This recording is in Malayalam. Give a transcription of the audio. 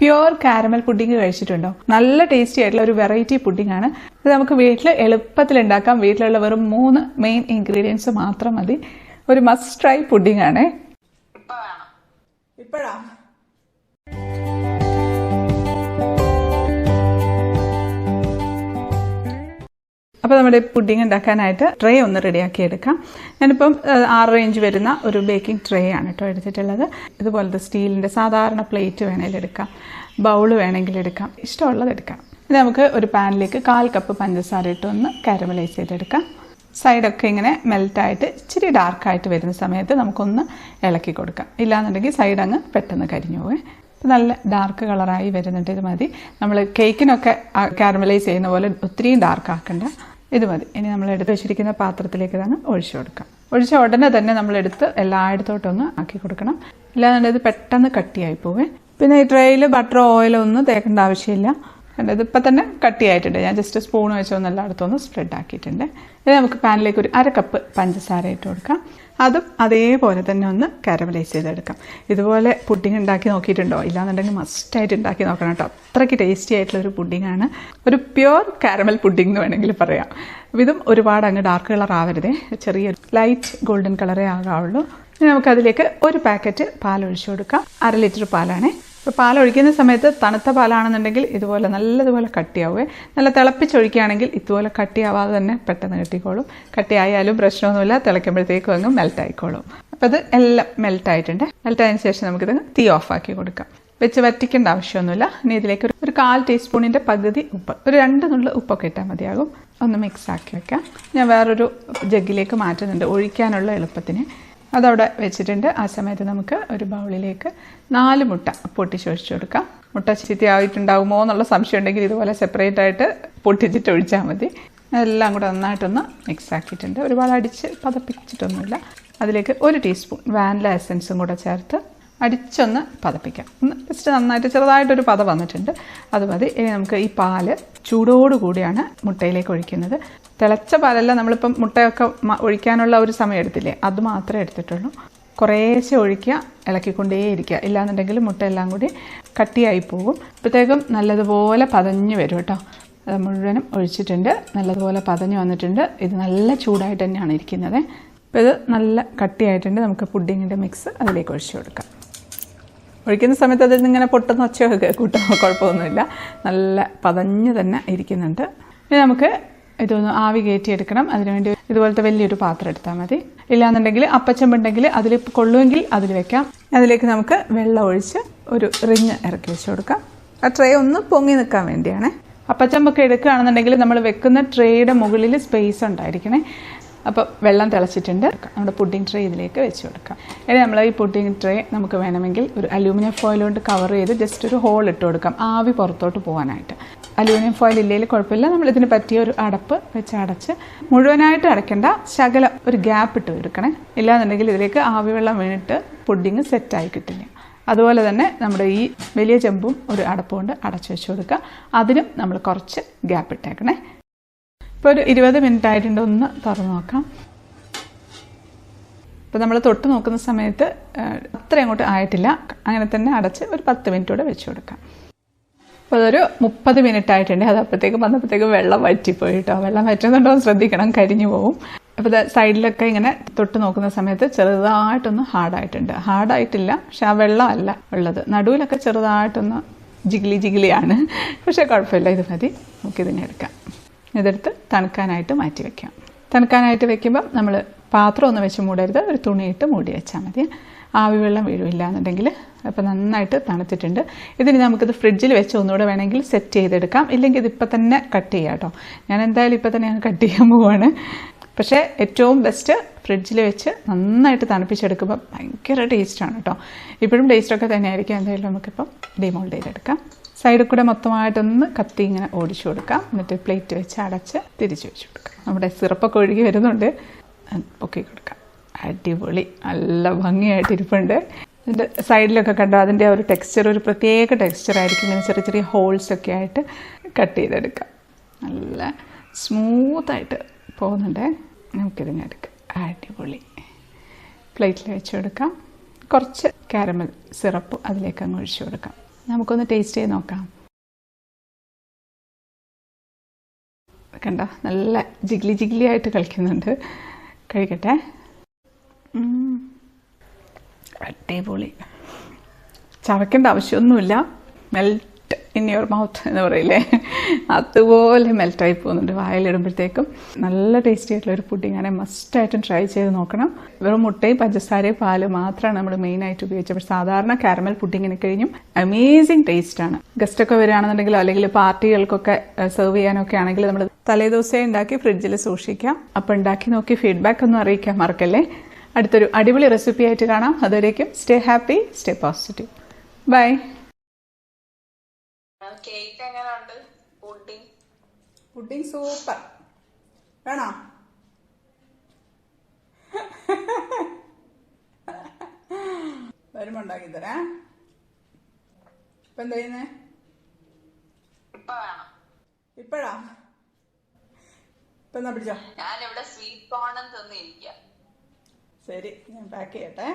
പ്യുവർ കാരമൽ പുഡിംഗ് കഴിച്ചിട്ടുണ്ടോ? നല്ല ടേസ്റ്റി ആയിട്ടുള്ള ഒരു വെറൈറ്റി പുഡിംഗ് ആണ് ഇത്. നമുക്ക് വീട്ടിൽ എളുപ്പത്തിൽ ഉണ്ടാക്കാം. വീട്ടിലുള്ള വെറും 3 മെയിൻ ഇൻഗ്രീഡിയൻസ് മാത്രം മതി. ഒരു മസ്റ്റ് ട്രൈ പുഡിംഗ് ആണ്. ഇപ്പോഴാ അപ്പോൾ നമ്മുടെ പുഡിംഗ് ഉണ്ടാക്കാനായിട്ട് ട്രേ ഒന്ന് റെഡിയാക്കി എടുക്കാം. ഞാനിപ്പം 6 ഇഞ്ച് വരുന്ന ഒരു ബേക്കിംഗ് ട്രേ ആണ് കേട്ടോ എടുത്തിട്ടുള്ളത്. ഇതുപോലത്തെ സ്റ്റീലിൻ്റെ സാധാരണ പ്ലേറ്റ് വേണമെങ്കിൽ എടുക്കാം, ബൗള് വേണമെങ്കിൽ എടുക്കാം, ഇഷ്ടമുള്ളത് എടുക്കാം. ഇത് നമുക്ക് ഒരു പാനിലേക്ക് 1/4 കപ്പ് പഞ്ചസാര ഇട്ട് ഒന്ന് കാരമലൈസ് ചെയ്തെടുക്കാം. സൈഡൊക്കെ ഇങ്ങനെ മെൽറ്റായിട്ട് ഇച്ചിരി ഡാർക്കായിട്ട് വരുന്ന സമയത്ത് നമുക്കൊന്ന് ഇളക്കി കൊടുക്കാം. ഇല്ലാന്നുണ്ടെങ്കിൽ സൈഡ് അങ്ങ് പെട്ടെന്ന് കരിഞ്ഞു പോവേ. നല്ല ഡാർക്ക് കളറായി വരുന്നുണ്ട്. ഇത് മതി. നമ്മൾ കേക്കിനൊക്കെ കാരമലൈസ് ചെയ്യുന്ന പോലെ ഒത്തിരി ഡാർക്ക് ആക്കണ്ട. ഇത് മതി. ഇനി നമ്മൾ എടുത്ത് വെച്ചിരിക്കുന്ന പാത്രത്തിലേക്ക് തന്നെ ഒഴിച്ചു കൊടുക്കാം. ഒഴിച്ച ഉടനെ തന്നെ നമ്മളെടുത്ത് എല്ലായിടത്തോട്ടൊന്ന് ആക്കി കൊടുക്കണം. ഇല്ലാന്നുണ്ടെങ്കിൽ ഇത് പെട്ടെന്ന് കട്ടിയായി പോവേ. പിന്നെ ഈ ട്രേയിൽ ബട്ടറോ ഓയിലോ ഒന്നും തേക്കേണ്ട ആവശ്യമില്ല. ഇതിപ്പോൾ തന്നെ കട്ടിയായിട്ടുണ്ട്. ഞാൻ ജസ്റ്റ് സ്പൂൺ വെച്ചൊന്ന് എല്ലായിടത്തൊന്ന് സ്പ്രെഡ് ആക്കിയിട്ടുണ്ട്. ഇത് നമുക്ക് പാനിലേക്ക് ഒരു 1/2 കപ്പ് പഞ്ചസാര ഇട്ട് കൊടുക്കാം. അതും അതേപോലെ തന്നെ ഒന്ന് കാരമലൈസ് ചെയ്തെടുക്കാം. ഇതുപോലെ പുഡിംഗ് ഉണ്ടാക്കി നോക്കിയിട്ടുണ്ടോ? ഇല്ലാന്നുണ്ടെങ്കിൽ മസ്റ്റായിട്ട് ഉണ്ടാക്കി നോക്കണം കേട്ടോ. അത്രയ്ക്ക് ടേസ്റ്റി ആയിട്ടുള്ളൊരു പുഡിംഗാണ്. ഒരു പ്യുവർ കാരമൽ പുഡിംഗ് എന്ന് വേണമെങ്കിൽ പറയാം. ഇതും ഒരുപാട് അങ്ങ് ഡാർക്ക് കളർ ആവരുതേ, ചെറിയ ലൈറ്റ് ഗോൾഡൻ കളറേ ആകാവുള്ളൂ. ഇനി നമുക്കതിലേക്ക് ഒരു പാക്കറ്റ് പാൽ ഒഴിച്ചു കൊടുക്കാം. 1/2 ലിറ്റർ പാലാണേ. ഇപ്പോൾ പാലൊഴിക്കുന്ന സമയത്ത് തണുത്ത പാലാണെന്നുണ്ടെങ്കിൽ ഇതുപോലെ നല്ലതുപോലെ കട്ടിയാവുമേ. നല്ല തിളപ്പിച്ചൊഴിക്കുകയാണെങ്കിൽ ഇതുപോലെ കട്ടിയാവാതെ തന്നെ പെട്ടെന്ന് കെട്ടിക്കോളും. കട്ടിയായാലും പ്രശ്നമൊന്നുമില്ല, തിളയ്ക്കുമ്പോഴത്തേക്കും അങ്ങ് മെൽറ്റായിക്കോളും. അപ്പോൾ ഇത് എല്ലാം മെൽറ്റായിട്ടുണ്ട്. മെൽറ്റായതിനു ശേഷം നമുക്കിത് തീ ഓഫാക്കി കൊടുക്കാം. വെച്ച് വറ്റിക്കേണ്ട ആവശ്യമൊന്നുമില്ല. ഇനി ഇതിലേക്ക് ഒരു 1/4 ടീസ്പൂണിൻ്റെ പകുതി ഉപ്പ്, ഒരു 2 നുള്ള് ഉപ്പൊക്കെ ഇട്ടാൽ മതിയാകും. ഒന്ന് മിക്സ് ആക്കി വെക്കാം. ഞാൻ വേറൊരു ജഗ്ഗിലേക്ക് മാറ്റുന്നുണ്ട് ഒഴിക്കാനുള്ള എളുപ്പത്തിന്. അതവിടെ വെച്ചിട്ടുണ്ട്. ആ സമയത്ത് നമുക്ക് ഒരു ബൗളിലേക്ക് 4 മുട്ട പൊട്ടിച്ചൊഴിച്ചു കൊടുക്കാം. മുട്ട ചീത്തയായിട്ടുണ്ടാകുമോ എന്നുള്ള സംശയം ഉണ്ടെങ്കിൽ ഇതുപോലെ സെപ്പറേറ്റ് ആയിട്ട് പൊട്ടിച്ചിട്ട് ഒഴിച്ചാൽ മതി. എല്ലാം കൂടെ നന്നായിട്ടൊന്ന് മിക്സ് ആക്കിയിട്ടുണ്ട്. ഒരുപാട് അടിച്ച് പതപ്പിച്ചിട്ടൊന്നുമില്ല. അതിലേക്ക് 1 ടീസ്പൂൺ വാനില എസൻസും കൂടെ ചേർത്ത് അടിച്ചൊന്ന് പതപ്പിക്കാം. ഒന്ന് ജസ്റ്റ് നന്നായിട്ട് ചെറുതായിട്ടൊരു പത വന്നിട്ടുണ്ട്. അത് മതി. ഇനി നമുക്ക് ഈ പാല് ചൂടോടുകൂടിയാണ് മുട്ടയിലേക്ക് ഒഴിക്കുന്നത്. തിളച്ച പാലല്ല, നമ്മളിപ്പം മുട്ടയൊക്കെ ഒഴിക്കാനുള്ള ഒരു സമയം എടുത്തില്ലേ, അത് മാത്രമേ എടുത്തിട്ടുള്ളൂ. കുറേശ്ശെ ഒഴിക്കുക, ഇളക്കിക്കൊണ്ടേയിരിക്കുക. ഇല്ലാന്നുണ്ടെങ്കിൽ മുട്ട എല്ലാം കൂടി കട്ടിയായി പോകും. അപ്പോഴത്തേക്കും നല്ലതുപോലെ പതഞ്ഞ് വരും കേട്ടോ. അത് മുഴുവനും ഒഴിച്ചിട്ടുണ്ട്. നല്ലതുപോലെ പതഞ്ഞ് വന്നിട്ടുണ്ട്. ഇത് നല്ല ചൂടായിട്ട് തന്നെയാണ് ഇരിക്കുന്നത്. അപ്പോൾ ഇത് നല്ല കട്ടിയായിട്ടുണ്ട്. നമുക്ക് പുഡിങ്ങിൻ്റെ മിക്സ് അതിലേക്ക് ഒഴിച്ചു കൊടുക്കാം. ഒഴിക്കുന്ന സമയത്ത് അതിൽ നിന്നിങ്ങനെ പൊട്ടുന്ന ഒച്ചയൊക്കെ കൂട്ടാൻ കുഴപ്പമൊന്നുമില്ല. നല്ല പതഞ്ഞ് തന്നെ ഇരിക്കുന്നുണ്ട്. ഇനി നമുക്ക് ഇതൊന്ന് ആവി കയറ്റിയെടുക്കണം. അതിനുവേണ്ടി ഇതുപോലത്തെ വലിയൊരു പാത്രം എടുത്താൽ മതി. ഇല്ലാന്നുണ്ടെങ്കിൽ അപ്പച്ചമ്പുണ്ടെങ്കിൽ അതിൽ കൊള്ളുമെങ്കിൽ അതിൽ വെക്കാം. അതിലേക്ക് നമുക്ക് വെള്ളം ഒഴിച്ച് ഒരു റിങ് ഇറക്കി വെച്ച് കൊടുക്കാം. ആ ട്രേ ഒന്ന് പൊങ്ങി നിൽക്കാൻ വേണ്ടിയാണ്. അപ്പച്ചമ്പൊക്കെ എടുക്കുകയാണെന്നുണ്ടെങ്കിൽ നമ്മൾ വെക്കുന്ന ട്രേയുടെ മുകളിൽ സ്പേസ് ഉണ്ടായിരിക്കണേ. അപ്പോൾ വെള്ളം തിളച്ചിട്ടുണ്ട്. നമ്മുടെ പുഡിംഗ് ട്രേ ഇതിലേക്ക് വെച്ച് കൊടുക്കാം. ഇനി നമ്മൾ ഈ പുഡിംഗ് ട്രേ നമുക്ക് വേണമെങ്കിൽ ഒരു അലൂമിനിയം ഫോയിൽ കൊണ്ട് കവർ ചെയ്ത് ജസ്റ്റ് ഒരു ഹോൾ ഇട്ട് കൊടുക്കാം, ആവി പുറത്തോട്ട് പോകാനായിട്ട്. അലൂമിനിയം ഫോയിൽ ഇല്ലെങ്കിൽ കുഴപ്പമില്ല. നമ്മളിതിന് പറ്റിയ ഒരു അടപ്പ് വെച്ച് അടച്ച് മുഴുവനായിട്ട് അടയ്ക്കേണ്ട, ശകലം ഒരു ഗ്യാപ്പ് ഇട്ട് എടുക്കണേ. ഇല്ലാന്നുണ്ടെങ്കിൽ ഇതിലേക്ക് ആവി വെള്ളം വീണിട്ട് പുഡിംഗ് സെറ്റായി കിട്ടില്ല. അതുപോലെ തന്നെ നമ്മുടെ ഈ വലിയ ചെമ്പും ഒരു അടപ്പ് കൊണ്ട് അടച്ചു വെച്ച് കൊടുക്കുക. അതിനും നമ്മൾ കുറച്ച് ഗ്യാപ്പ് ഇട്ടേക്കണേ. ഇപ്പോൾ ഒരു 20 മിനിറ്റ് ആയിട്ടുണ്ട്. ഒന്ന് തുറന്ന് നോക്കാം. ഇപ്പോൾ നമ്മൾ തൊട്ട് നോക്കുന്ന സമയത്ത് അത്ര അങ്ങോട്ട് ആയിട്ടില്ല. അങ്ങനെ തന്നെ അടച്ച് ഒരു 10 മിനിറ്റ് കൂടെ വെച്ച് കൊടുക്കാം. അപ്പോൾ അതൊരു 30 മിനിറ്റ് ആയിട്ടുണ്ട്. അത് വന്നപ്പോഴത്തേക്കും വെള്ളം വറ്റിപ്പോയി കേട്ടോ. വെള്ളം വറ്റുന്നുണ്ടോ എന്ന് ശ്രദ്ധിക്കണം, കരിഞ്ഞു പോകും. അപ്പോൾ സൈഡിലൊക്കെ ഇങ്ങനെ തൊട്ട് നോക്കുന്ന സമയത്ത് ചെറുതായിട്ടൊന്ന് ഹാർഡായിട്ടുണ്ട്. ഹാർഡായിട്ടില്ല, പക്ഷെ ആ വെള്ളമല്ല ഉള്ളത്. നടുവിലൊക്കെ ചെറുതായിട്ടൊന്ന് ജിഗിലിയാണ്. പക്ഷേ കുഴപ്പമില്ല. ഇത് മതി. നമുക്കിതിനെ എടുക്കാം. ഇതെടുത്ത് തണുക്കാനായിട്ട് മാറ്റി വയ്ക്കാം. തണുക്കാനായിട്ട് വെക്കുമ്പോൾ നമ്മൾ പാത്രം ഒന്ന് വെച്ച് മൂടരുത്, ഒരു തുണിയിട്ട് മൂടി വെച്ചാൽ മതി. ആവി വെള്ളം വീഴില്ല എന്നുണ്ടെങ്കിൽ. അപ്പോൾ നന്നായിട്ട് തണുത്തിട്ടുണ്ട്. ഇതിന് നമുക്കിത് ഫ്രിഡ്ജിൽ വെച്ച് ഒന്നുകൂടെ വേണമെങ്കിൽ സെറ്റ് ചെയ്തെടുക്കാം. ഇല്ലെങ്കിൽ ഇതിപ്പോൾ തന്നെ കട്ട് ചെയ്യാം കേട്ടോ. ഞാൻ എന്തായാലും ഇപ്പോൾ തന്നെ കട്ട് ചെയ്യാൻ പോവുകയാണ്. പക്ഷേ ഏറ്റവും ബെസ്റ്റ് ഫ്രിഡ്ജിൽ വെച്ച് നന്നായിട്ട് തണുപ്പിച്ചെടുക്കുമ്പോൾ ഭയങ്കര ടേസ്റ്റാണ് കേട്ടോ. ഇപ്പോഴും ടേസ്റ്റൊക്കെ തന്നെയായിരിക്കും. എന്തായാലും നമുക്കിപ്പം ഡിമോൾഡ് ചെയ്തെടുക്കാം. സൈഡിൽ കൂടെ മൊത്തമായിട്ടൊന്ന് കത്തി ഇങ്ങനെ ഓടിച്ചു കൊടുക്കാം. എന്നിട്ട് പ്ലേറ്റ് വെച്ച് അടച്ച് തിരിച്ചു വെച്ച് കൊടുക്കാം. നമ്മുടെ സിറപ്പൊക്കെ ഒഴുകി വരുന്നുണ്ട്. പൊക്കി കൊടുക്കാം. അടിപൊളി, നല്ല ഭംഗിയായിട്ട് ഇരിപ്പുണ്ട്. ഇതിൻ്റെ സൈഡിലൊക്കെ കണ്ടോ, അതിൻ്റെ ഒരു ടെക്സ്ചർ, ഒരു പ്രത്യേക ടെക്സ്ചറായിരിക്കും. ഇങ്ങനെ ചെറിയ ചെറിയ ഹോൾസൊക്കെ ആയിട്ട് കട്ട് ചെയ്തെടുക്കാം. നല്ല സ്മൂത്തായിട്ട് പോകുന്നുണ്ട്. നമുക്കിതിനെ എടുക്കാം. അടിപൊളി. പ്ലേറ്റിൽ വെച്ച് കൊടുക്കാം. കുറച്ച് കാരമൽ സിറപ്പ് അതിലേക്ക് അങ്ങ് ഒഴിച്ചു കൊടുക്കാം. നമുക്കൊന്ന് ടേസ്റ്റ് ചെയ്ത് നോക്കാം. കണ്ട നല്ല ജിഗ്ലി ജിഗ്ലി ആയിട്ട് കളിക്കുന്നുണ്ട്. കഴിക്കട്ടെ. അടിപൊളി. ചവയ്ക്കേണ്ട ആവശ്യമൊന്നുമില്ല. മെൽറ്റ് ഇൻ യുവർ മൗത്ത് എന്ന് പറയില്ലേ, അതുപോലെ മെൽറ്റായി പോകുന്നുണ്ട് വായിലിടുമ്പോഴത്തേക്കും. നല്ല ടേസ്റ്റി ആയിട്ടുള്ള ഒരു പുഡിംഗ് ആണ്. മസ്റ്റായിട്ടും ട്രൈ ചെയ്ത് നോക്കണം. വെറും മുട്ടയും പഞ്ചസാരയും പാലും മാത്രമാണ് നമ്മൾ മെയിനായിട്ട് ഉപയോഗിച്ചത്. പക്ഷേ സാധാരണ കാരമൽ പുഡിങ്ങിന് കഴിഞ്ഞും അമേസിങ് ടേസ്റ്റാണ്. ഗസ്റ്റൊക്കെ വരികയാണെന്നുണ്ടെങ്കിലോ അല്ലെങ്കിൽ പാർട്ടികൾക്കൊക്കെ സെർവ് ചെയ്യാനൊക്കെ ആണെങ്കിൽ നമ്മൾ തലേദിവസമേ ഉണ്ടാക്കി ഫ്രിഡ്ജിൽ സൂക്ഷിക്കാം. അപ്പോൾ ഉണ്ടാക്കി നോക്കി ഫീഡ്ബാക്ക് ഒന്നും അറിയിക്കാൻ മറക്കല്ലേ. അടുത്തൊരു അടിപൊളി റെസിപ്പി ആയിട്ട് കാണാം. അതുവരേക്കും stay happy, stay positive. Bye. Cake എങ്ങനെയുണ്ട്? Pudding super. വേണോ? വരുമ്പോ ഉണ്ടാക്കി തരാ. ഇപ്പൊ എന്താ ചെയ്യുന്നേ? ഇപ്പഴാ? ഇപ്പൊ എന്നാ പിടിച്ചോ. ഞാനിവിടെ സ്വീറ്റ് കോൺ തിന്നിരിക്കാം. ശരി, ഞാൻ പാക്ക് ചെയ്യട്ടെ.